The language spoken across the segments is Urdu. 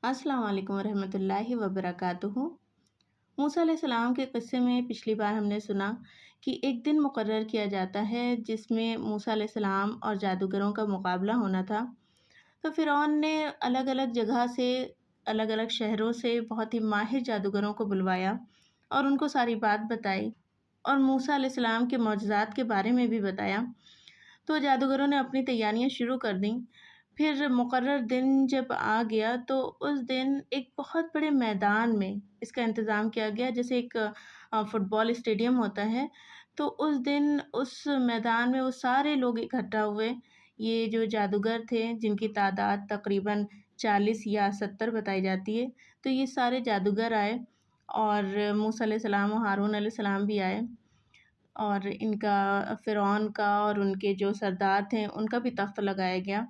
السلام علیکم ورحمۃ اللہ وبرکاتہ۔ موسیٰ علیہ السلام کے قصے میں پچھلی بار ہم نے سنا کہ ایک دن مقرر کیا جاتا ہے جس میں موسیٰ علیہ السلام اور جادوگروں کا مقابلہ ہونا تھا۔ تو فرعون نے الگ الگ جگہ سے، الگ الگ شہروں سے بہت ہی ماہر جادوگروں کو بلوایا اور ان کو ساری بات بتائی اور موسیٰ علیہ السلام کے معجزات کے بارے میں بھی بتایا۔ تو جادوگروں نے اپنی تیاریاں شروع کر دیں۔ پھر مقرر دن جب آ گیا تو اس دن ایک بہت بڑے میدان میں اس کا انتظام کیا گیا، جیسے ایک فٹ بال اسٹیڈیم ہوتا ہے۔ تو اس دن اس میدان میں وہ سارے لوگ اکٹھا ہوئے، یہ جو جادوگر تھے جن کی تعداد تقریباً 40 یا 70 بتائی جاتی ہے، تو یہ سارے جادوگر آئے اور موسیٰ علیہ السلام و ہارون علیہ السلام بھی آئے، اور ان کا فرعون کا اور ان کے جو سردار تھے ان کا بھی تخت لگایا گیا۔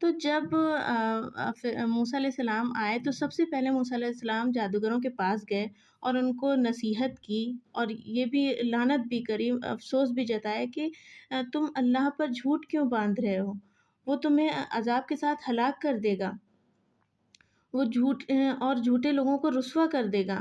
تو جب موسیٰ علیہ السلام آئے تو سب سے پہلے موسیٰ علیہ السلام جادوگروں کے پاس گئے اور ان کو نصیحت کی اور یہ بھی لعنت بھی کری، افسوس بھی جتایا کہ تم اللہ پر جھوٹ کیوں باندھ رہے ہو، وہ تمہیں عذاب کے ساتھ ہلاک کر دے گا، وہ جھوٹے لوگوں کو رسوا کر دے گا۔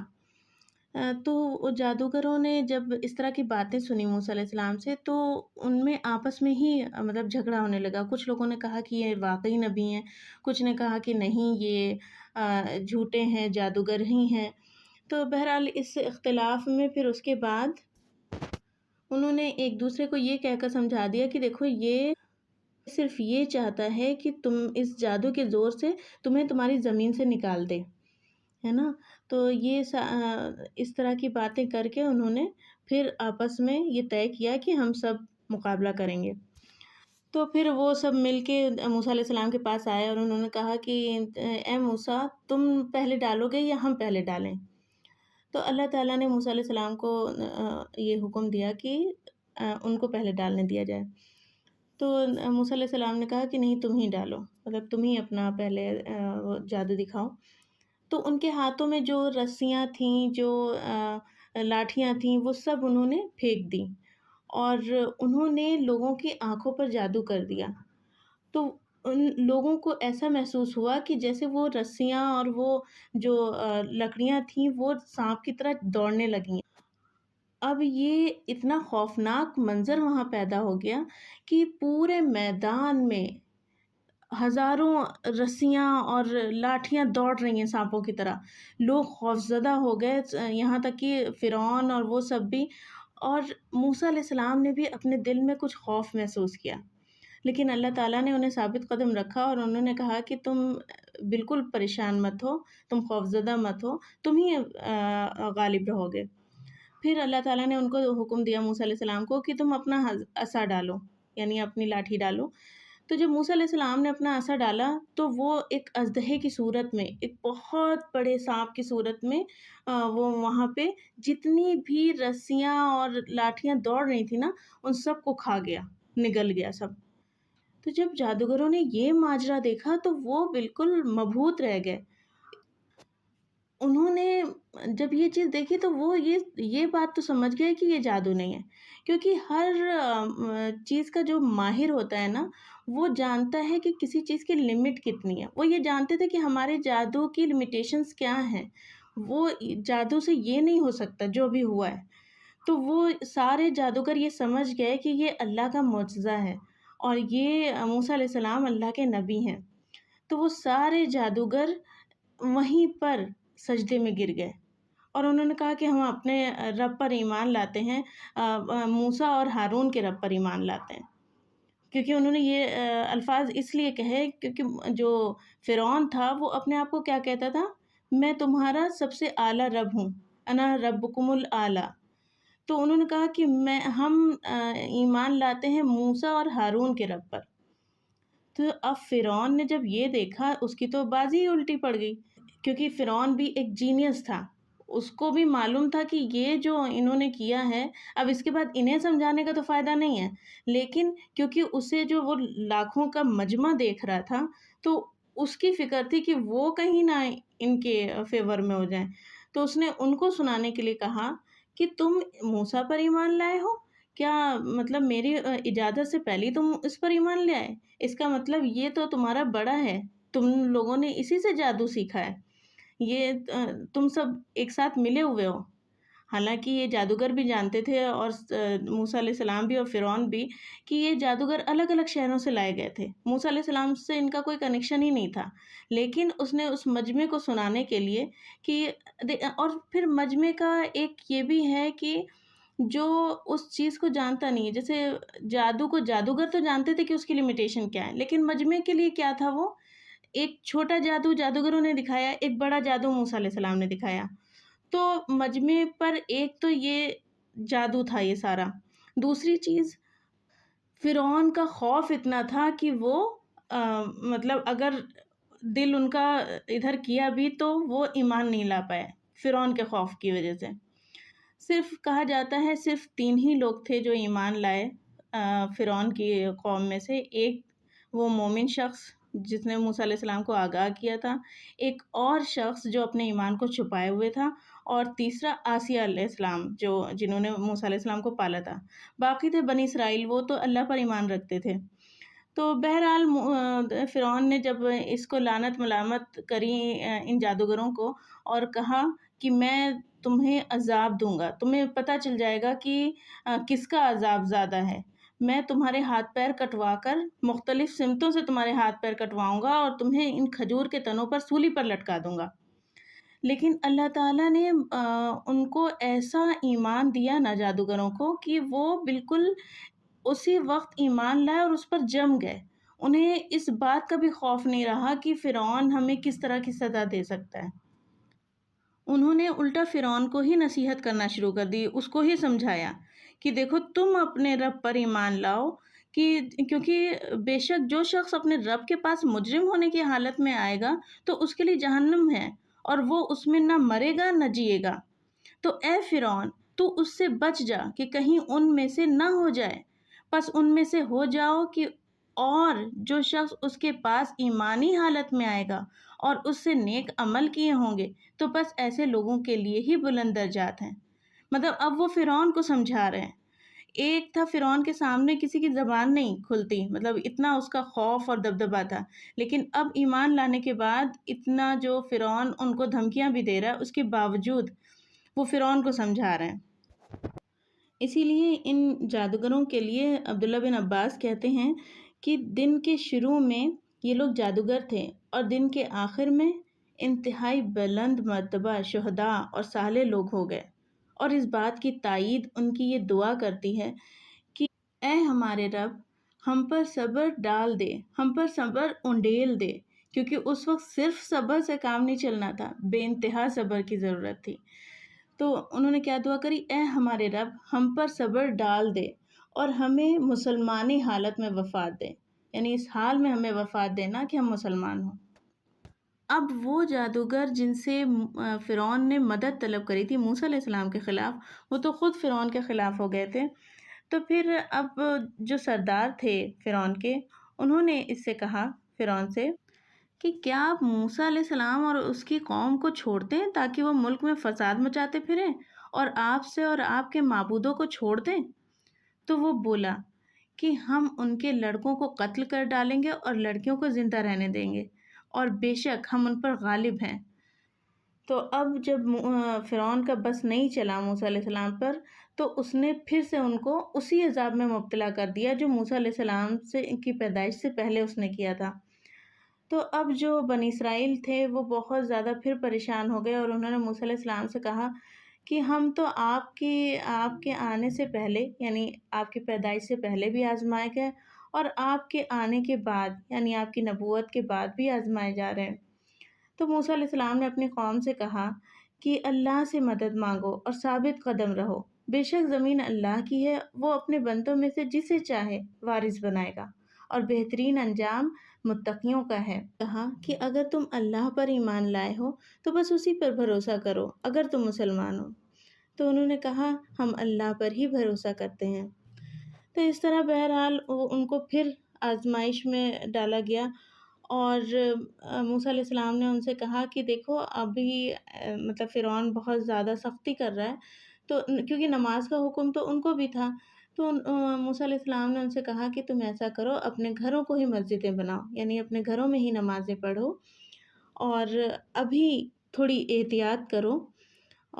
تو جادوگروں نے جب اس طرح کی باتیں سنی موسیٰ علیہ السلام سے تو ان میں آپس میں ہی مطلب جھگڑا ہونے لگا۔ کچھ لوگوں نے کہا کہ یہ واقعی نبی ہیں، کچھ نے کہا کہ نہیں یہ جھوٹے ہیں، جادوگر ہی ہیں۔ تو بہرحال اس اختلاف میں پھر اس کے بعد انہوں نے ایک دوسرے کو یہ کہہ کر سمجھا دیا کہ دیکھو یہ صرف یہ چاہتا ہے کہ تم اس جادو کے زور سے تمہیں تمہاری زمین سے نکال دے، ہے نا۔ تو یہ اس طرح کی باتیں کر کے انہوں نے پھر آپس میں یہ طے کیا کہ ہم سب مقابلہ کریں گے۔ تو پھر وہ سب مل کے موسیٰ علیہ السلام کے پاس آئے اور انہوں نے کہا کہ اے موسیٰ، تم پہلے ڈالو گے یا ہم پہلے ڈالیں؟ تو اللہ تعالیٰ نے موسیٰ علیہ السلام کو یہ حکم دیا کہ ان کو پہلے ڈالنے دیا جائے۔ تو موسیٰ علیہ السلام نے کہا کہ نہیں، تم ہی ڈالو، مطلب تم ہی اپنا پہلے جادو دکھاؤ۔ تو ان کے ہاتھوں میں جو رسیاں تھیں، جو لاٹھیاں تھیں، وہ سب انہوں نے پھینک دیں اور انہوں نے لوگوں کی آنکھوں پر جادو کر دیا۔ تو ان لوگوں کو ایسا محسوس ہوا کہ جیسے وہ رسیاں اور وہ جو لکڑیاں تھیں وہ سانپ کی طرح دوڑنے لگیں۔ اب یہ اتنا خوفناک منظر وہاں پیدا ہو گیا کہ پورے میدان میں ہزاروں رسیاں اور لاٹھیاں دوڑ رہی ہیں سانپوں کی طرح۔ لوگ خوفزدہ ہو گئے، یہاں تک کہ فرعون اور وہ سب بھی، اور موسیٰ علیہ السلام نے بھی اپنے دل میں کچھ خوف محسوس کیا، لیکن اللہ تعالیٰ نے انہیں ثابت قدم رکھا اور انہوں نے کہا کہ تم بالکل پریشان مت ہو، تم خوفزدہ مت ہو، تم ہی غالب رہو گے۔ پھر اللہ تعالیٰ نے ان کو حکم دیا موسیٰ علیہ السلام کو کہ تم اپنا عصا ڈالو، یعنی اپنی لاٹھی ڈالو۔ تو جب موسیٰ علیہ السلام نے اپنا عصا ڈالا تو وہ ایک اژدہے کی صورت میں، ایک بہت بڑے سانپ کی صورت میں وہ وہاں پہ جتنی بھی رسیاں اور لاٹھیاں دوڑ رہی تھیں نا، ان سب کو کھا گیا، نگل گیا سب۔ تو جب جادوگروں نے یہ ماجرا دیکھا تو وہ بالکل مبہوت رہ گئے۔ انہوں نے جب یہ چیز دیکھی تو وہ یہ بات تو سمجھ گئے کہ یہ جادو نہیں ہے، کیونکہ ہر چیز کا جو ماہر ہوتا ہے نا، وہ جانتا ہے کہ کسی چیز کی لمٹ کتنی ہے۔ وہ یہ جانتے تھے کہ ہمارے جادو کی لمیٹیشنز کیا ہیں، وہ جادو سے یہ نہیں ہو سکتا جو بھی ہوا ہے۔ تو وہ سارے جادوگر یہ سمجھ گئے کہ یہ اللہ کا معجزہ ہے اور یہ موسیٰ علیہ السلام اللہ کے نبی ہیں۔ تو وہ سارے جادوگر وہیں پر سجدے میں گر گئے اور انہوں نے کہا کہ ہم اپنے رب پر ایمان لاتے ہیں، موسیٰ اور ہارون کے رب پر ایمان لاتے ہیں۔ کیونکہ انہوں نے یہ الفاظ اس لیے کہے کیونکہ جو فرعون تھا وہ اپنے آپ کو کیا کہتا تھا؟ میں تمہارا سب سے اعلیٰ رب ہوں، انا ربکم الاعلیٰ۔ تو انہوں نے کہا کہ ہم ایمان لاتے ہیں موسیٰ اور ہارون کے رب پر۔ تو اب فرعون نے جب یہ دیکھا، اس کی تو بازی ہی الٹی پڑ گئی، کیونکہ فرعون بھی ایک جینیس تھا، اس کو بھی معلوم تھا کہ یہ جو انہوں نے کیا ہے اب اس کے بعد انہیں سمجھانے کا تو فائدہ نہیں ہے، لیکن کیونکہ اسے جو وہ لاکھوں کا مجمع دیکھ رہا تھا تو اس کی فکر تھی کہ وہ کہیں نہ ان کے فیور میں ہو جائیں، تو اس نے ان کو سنانے کے لیے کہا کہ تم موسیٰ پر ایمان لائے ہو، کیا مطلب میری اجازت سے پہلے تم اس پر ایمان لے آئے؟ اس کا مطلب یہ تو تمہارا بڑا ہے، تم لوگوں نے اسی سے جادو سیکھا ہے، یہ تم سب ایک ساتھ ملے ہوئے ہو۔ حالانکہ یہ جادوگر بھی جانتے تھے اور موسیٰ علیہ السلام بھی اور فرعون بھی کہ یہ جادوگر الگ الگ شہروں سے لائے گئے تھے، موسیٰ علیہ السلام سے ان کا کوئی کنیکشن ہی نہیں تھا، لیکن اس نے اس مجمع کو سنانے کے لیے کہ اور پھر مجمع کا ایک یہ بھی ہے کہ جو اس چیز کو جانتا نہیں ہے، جیسے جادو کو جادوگر تو جانتے تھے کہ اس کی لمیٹیشن کیا ہے، لیکن مجمع کے لیے کیا تھا، وہ ایک چھوٹا جادو جادوگروں نے دکھایا، ایک بڑا جادو موسیٰ علیہ السلام نے دکھایا۔ تو مجمع پر ایک تو یہ جادو تھا یہ سارا، دوسری چیز فرعون کا خوف اتنا تھا کہ وہ مطلب اگر دل ان کا ادھر کیا بھی تو وہ ایمان نہیں لا پائے فرعون کے خوف کی وجہ سے۔ صرف کہا جاتا ہے صرف 3 ہی لوگ تھے جو ایمان لائے فرعون کی قوم میں سے، ایک وہ مومن شخص جس نے موسیٰ علیہ السلام کو آگاہ کیا تھا، ایک اور شخص جو اپنے ایمان کو چھپائے ہوئے تھا، اور تیسرا آسیہ علیہ السلام جنہوں نے موسیٰ علیہ السلام کو پالا تھا۔ باقی تھے بنی اسرائیل، وہ تو اللہ پر ایمان رکھتے تھے۔ تو بہرحال فرعون نے جب اس کو لعنت ملامت کری ان جادوگروں کو، اور کہا کہ میں تمہیں عذاب دوں گا، تمہیں پتہ چل جائے گا کہ کس کا عذاب زیادہ ہے، میں تمہارے ہاتھ پیر کٹوا کر مختلف سمتوں سے تمہارے ہاتھ پیر کٹواؤں گا اور تمہیں ان کھجور کے تنوں پر سولی پر لٹکا دوں گا۔ لیکن اللہ تعالیٰ نے ان کو ایسا ایمان دیا نا جادوگروں کو کہ وہ بالکل اسی وقت ایمان لائے اور اس پر جم گئے۔ انہیں اس بات کا بھی خوف نہیں رہا کہ فرعون ہمیں کس طرح کی سزا دے سکتا ہے۔ انہوں نے الٹا فرعون کو ہی نصیحت کرنا شروع کر دی، اس کو ہی سمجھایا کہ دیکھو تم اپنے رب پر ایمان لاؤ، کیونکہ بے شک جو شخص اپنے رب کے پاس مجرم ہونے کی حالت میں آئے گا تو اس کے لیے جہنم ہے، اور وہ اس میں نہ مرے گا نہ جیے گا۔ تو اے فرعون، تو اس سے بچ جا کہ کہیں ان میں سے نہ ہو جائے، پس ان میں سے ہو جاؤ کہ اور جو شخص اس کے پاس ایمانی حالت میں آئے گا اور اس سے نیک عمل کیے ہوں گے تو بس ایسے لوگوں کے لیے ہی بلند درجات ہیں۔ مطلب اب وہ فرعون کو سمجھا رہے ہیں۔ ایک تھا فرعون کے سامنے کسی کی زبان نہیں کھلتی، مطلب اتنا اس کا خوف اور دبدبا تھا، لیکن اب ایمان لانے کے بعد اتنا جو فرعون ان کو دھمکیاں بھی دے رہا ہے اس کے باوجود وہ فرعون کو سمجھا رہے ہیں۔ اسی لیے ان جادوگروں کے لیے عبداللہ بن عباس کہتے ہیں کہ دن کے شروع میں یہ لوگ جادوگر تھے اور دن کے آخر میں انتہائی بلند مرتبہ شہداء اور صالح لوگ ہو گئے، اور اس بات کی تائید ان کی یہ دعا کرتی ہے کہ اے ہمارے رب، ہم پر صبر ڈال دے، ہم پر صبر انڈیل دے، کیونکہ اس وقت صرف صبر سے کام نہیں چلنا تھا، بے انتہا صبر کی ضرورت تھی۔ تو انہوں نے کیا دعا کری؟ اے ہمارے رب، ہم پر صبر ڈال دے اور ہمیں مسلمانی حالت میں وفات دے، یعنی اس حال میں ہمیں وفات دینا کہ ہم مسلمان ہوں۔ اب وہ جادوگر جن سے فرعون نے مدد طلب کری تھی موسیٰ علیہ السلام کے خلاف، وہ تو خود فرعون کے خلاف ہو گئے تھے۔ تو پھر اب جو سردار تھے فرعون کے، انہوں نے اس سے کہا فرعون سے کہ کیا آپ موسیٰ علیہ السلام اور اس کی قوم کو چھوڑتے ہیں تاکہ وہ ملک میں فساد مچاتے پھریں اور آپ سے اور آپ کے معبودوں کو چھوڑ دیں؟ تو وہ بولا کہ ہم ان کے لڑکوں کو قتل کر ڈالیں گے اور لڑکیوں کو زندہ رہنے دیں گے، اور بے شک ہم ان پر غالب ہیں۔ تو اب جب فرعون کا بس نہیں چلا موسیٰ علیہ السلام پر، تو اس نے پھر سے ان کو اسی عذاب میں مبتلا کر دیا جو موسیٰ علیہ السلام کی پیدائش سے پہلے اس نے کیا تھا۔ تو اب جو بنی اسرائیل تھے وہ بہت زیادہ پھر پریشان ہو گئے، اور انہوں نے موسیٰ علیہ السلام سے کہا کہ ہم تو آپ کے آنے سے پہلے، یعنی آپ کی پیدائش سے پہلے بھی آزمائے گئے، اور آپ کے آنے کے بعد، یعنی آپ کی نبوت کے بعد بھی آزمائے جا رہے ہیں۔ تو موسیٰ علیہ السلام نے اپنی قوم سے کہا کہ اللہ سے مدد مانگو اور ثابت قدم رہو، بے شک زمین اللہ کی ہے، وہ اپنے بندوں میں سے جسے چاہے وارث بنائے گا، اور بہترین انجام متقیوں کا ہے۔ کہا کہ اگر تم اللہ پر ایمان لائے ہو تو بس اسی پر بھروسہ کرو اگر تم مسلمان ہو۔ تو انہوں نے کہا ہم اللہ پر ہی بھروسہ کرتے ہیں۔ تو اس طرح بہرحال ان کو پھر آزمائش میں ڈالا گیا، اور موسیٰ علیہ السلام نے ان سے کہا کہ دیکھو ابھی مطلب فرعون بہت زیادہ سختی کر رہا ہے، تو کیونکہ نماز کا حکم تو ان کو بھی تھا، تو موسیٰ علیہ السلام نے ان سے کہا کہ تم ایسا کرو، اپنے گھروں کو ہی مسجدیں بناؤ، یعنی اپنے گھروں میں ہی نمازیں پڑھو، اور ابھی تھوڑی احتیاط کرو،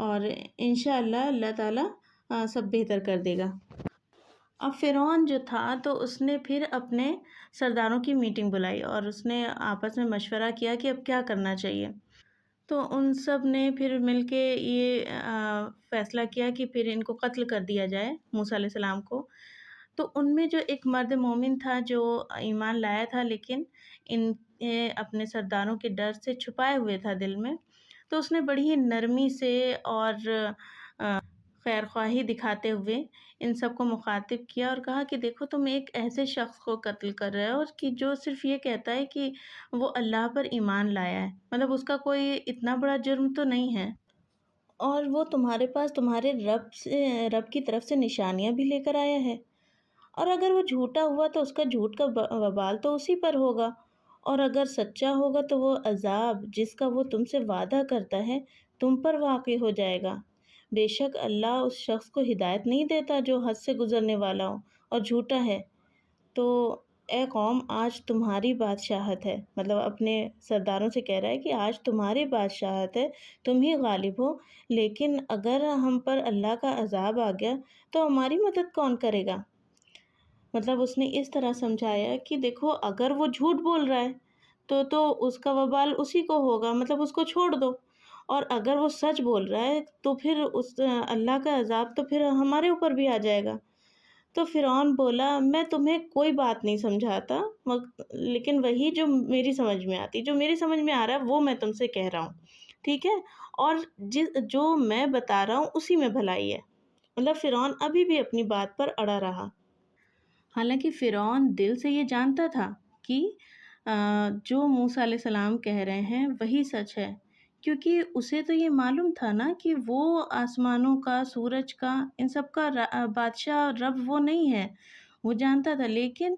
اور انشاءاللہ اللہ تعالیٰ سب بہتر کر دے گا۔ اب فرعون جو تھا تو اس نے پھر اپنے سرداروں کی میٹنگ بلائی اور اس نے آپس میں مشورہ کیا کہ اب کیا کرنا چاہیے۔ تو ان سب نے پھر مل کے یہ فیصلہ کیا کہ پھر ان کو قتل کر دیا جائے، موسیٰ علیہ السلام کو۔ تو ان میں جو ایک مرد مومن تھا جو ایمان لایا تھا، لیکن ان اپنے سرداروں کے ڈر سے چھپائے ہوئے تھا دل میں، تو اس نے بڑی ہی نرمی سے اور خیر خواہی دکھاتے ہوئے ان سب کو مخاطب کیا اور کہا کہ دیکھو تم ایک ایسے شخص کو قتل کر رہے ہو کہ جو صرف یہ کہتا ہے کہ وہ اللہ پر ایمان لایا ہے، مطلب اس کا کوئی اتنا بڑا جرم تو نہیں ہے، اور وہ تمہارے پاس تمہارے رب کی طرف سے نشانیاں بھی لے کر آیا ہے، اور اگر وہ جھوٹا ہوا تو اس کا جھوٹ کا وبال تو اسی پر ہوگا، اور اگر سچا ہوگا تو وہ عذاب جس کا وہ تم سے وعدہ کرتا ہے تم پر واقع ہو جائے گا۔ بے شک اللہ اس شخص کو ہدایت نہیں دیتا جو حد سے گزرنے والا ہو اور جھوٹا ہے۔ تو اے قوم، آج تمہاری بادشاہت ہے، مطلب اپنے سرداروں سے کہہ رہا ہے کہ آج تمہاری بادشاہت ہے، تم ہی غالب ہو، لیکن اگر ہم پر اللہ کا عذاب آ گیا تو ہماری مدد کون کرے گا؟ مطلب اس نے اس طرح سمجھایا کہ دیکھو اگر وہ جھوٹ بول رہا ہے تو اس کا وبال اسی کو ہوگا، مطلب اس کو چھوڑ دو، اور اگر وہ سچ بول رہا ہے تو پھر اس اللہ کا عذاب تو پھر ہمارے اوپر بھی آ جائے گا۔ تو فرعون بولا میں تمہیں کوئی بات نہیں سمجھاتا، لیکن وہی جو میری سمجھ میں آتی، جو میری سمجھ میں آ رہا ہے وہ میں تم سے کہہ رہا ہوں، ٹھیک ہے؟ اور جو میں بتا رہا ہوں اسی میں بھلائی ہے۔ مطلب فرعون ابھی بھی اپنی بات پر اڑا رہا، حالانکہ فرعون دل سے یہ جانتا تھا کہ جو موسیٰ علیہ السلام کہہ رہے ہیں وہی سچ ہے، کیونکہ اسے تو یہ معلوم تھا نا کہ وہ آسمانوں کا، سورج کا، ان سب کا بادشاہ رب وہ نہیں ہے، وہ جانتا تھا، لیکن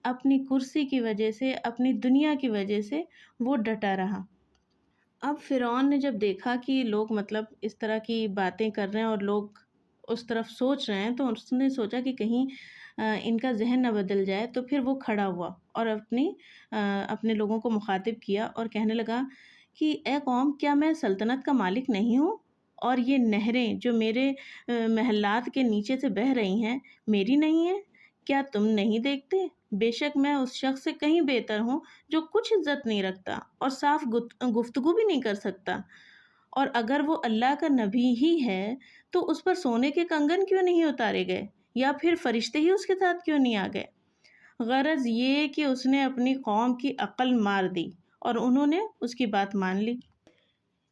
اپنی کرسی کی وجہ سے، اپنی دنیا کی وجہ سے وہ ڈٹا رہا۔ اب فرعون نے جب دیکھا کہ لوگ مطلب اس طرح کی باتیں کر رہے ہیں اور لوگ اس طرف سوچ رہے ہیں، تو اس نے سوچا کہ کہیں ان کا ذہن نہ بدل جائے، تو پھر وہ کھڑا ہوا اور اپنے لوگوں کو مخاطب کیا اور کہنے لگا کہ اے قوم، کیا میں سلطنت کا مالک نہیں ہوں؟ اور یہ نہریں جو میرے محلات کے نیچے سے بہہ رہی ہیں میری نہیں ہیں؟ کیا تم نہیں دیکھتے؟ بے شک میں اس شخص سے کہیں بہتر ہوں جو کچھ عزت نہیں رکھتا اور صاف گفتگو بھی نہیں کر سکتا، اور اگر وہ اللہ کا نبی ہی ہے تو اس پر سونے کے کنگن کیوں نہیں اتارے گئے، یا پھر فرشتے ہی اس کے ساتھ کیوں نہیں آ گئے؟ غرض یہ کہ اس نے اپنی قوم کی عقل مار دی اور انہوں نے اس کی بات مان لی۔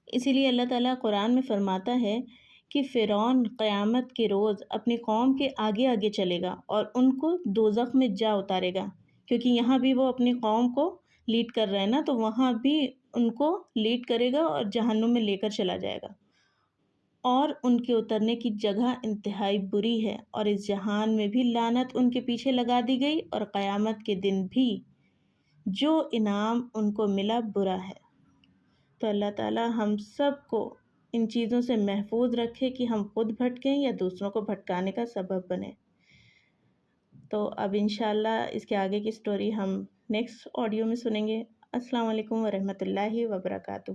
اسی لیے اللہ تعالیٰ قرآن میں فرماتا ہے کہ فرعون قیامت کے روز اپنی قوم کے آگے آگے چلے گا اور ان کو دوزخ میں جا اتارے گا، کیونکہ یہاں بھی وہ اپنی قوم کو لیڈ کر رہے ہیں نا، تو وہاں بھی ان کو لیڈ کرے گا اور جہنم میں لے کر چلا جائے گا، اور ان کے اترنے کی جگہ انتہائی بری ہے، اور اس جہان میں بھی لعنت ان کے پیچھے لگا دی گئی، اور قیامت کے دن بھی جو انعام ان کو ملا برا ہے۔ تو اللہ تعالیٰ ہم سب کو ان چیزوں سے محفوظ رکھے کہ ہم خود بھٹکیں یا دوسروں کو بھٹکانے کا سبب بنیں۔ تو اب انشاءاللہ اس کے آگے کی سٹوری ہم نیکسٹ آڈیو میں سنیں گے۔ السلام علیکم ورحمۃ اللہ وبرکاتہ۔